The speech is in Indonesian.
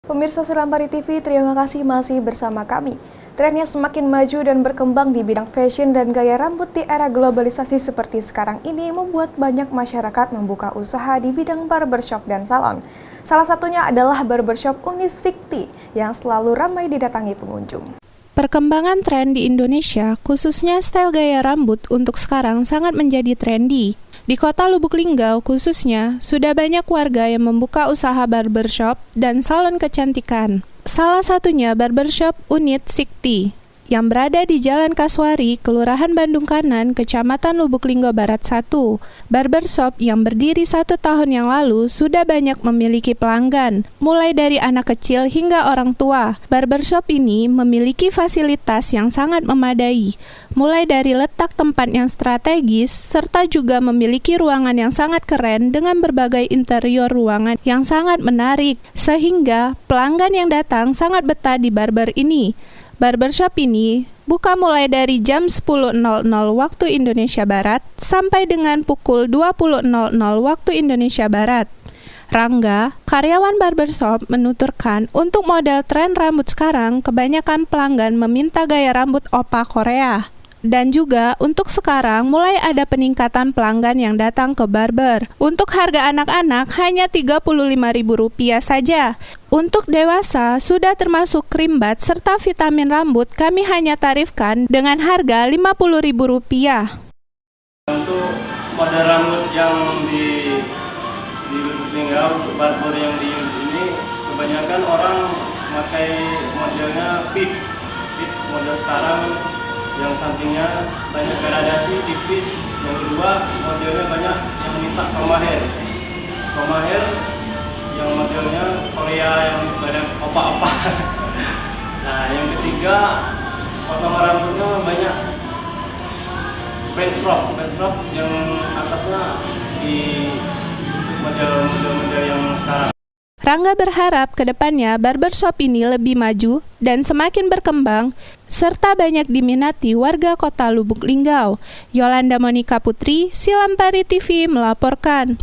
Pemirsa Selampari TV, terima kasih masih bersama kami. Trennya semakin maju dan berkembang di bidang fashion dan gaya rambut di era globalisasi seperti sekarang ini membuat banyak masyarakat membuka usaha di bidang barbershop dan salon. Salah satunya adalah barbershop Unit Sikti yang selalu ramai didatangi pengunjung. Perkembangan tren di Indonesia, khususnya style gaya rambut untuk sekarang sangat menjadi trendy. Di kota Lubuk Linggau khususnya, sudah banyak warga yang membuka usaha barbershop dan salon kecantikan. Salah satunya barbershop Unit Sikti, yang berada di Jalan Kasuari, Kelurahan Bandung Kanan, Kecamatan Lubuk Linggau Barat 1. Barbershop yang berdiri 1 tahun yang lalu sudah banyak memiliki pelanggan, mulai dari anak kecil hingga orang tua. Barbershop ini memiliki fasilitas yang sangat memadai, mulai dari letak tempat yang strategis, serta juga memiliki ruangan yang sangat keren dengan berbagai interior ruangan yang sangat menarik, sehingga pelanggan yang datang sangat betah di barber ini. Barbershop ini buka mulai dari jam 10.00 waktu Indonesia Barat sampai dengan pukul 20.00 waktu Indonesia Barat. Rangga, karyawan barbershop, menuturkan untuk model tren rambut sekarang kebanyakan pelanggan meminta gaya rambut opa Korea. Dan juga untuk sekarang mulai ada peningkatan pelanggan yang datang ke barber. Untuk harga anak-anak hanya Rp35.000 saja. Untuk dewasa sudah termasuk krim bat serta vitamin rambut kami hanya tarifkan dengan harga Rp50.000. Untuk model rambut yang di Lubuk Linggau, untuk barber yang di ini kebanyakan orang pakai modelnya fit model sekarang. Yang sampingnya banyak gradasi tipis, yang kedua modelnya banyak yang minta komaher yang modelnya Korea yang banyak opa-opa. Nah yang ketiga potongan rambutnya banyak bench crop yang atasnya di model-model yang sekarang. Rangga berharap ke depannya barbershop ini lebih maju dan semakin berkembang, serta banyak diminati warga kota Lubuk Linggau. Yolanda Monika Putri, Selampari TV melaporkan.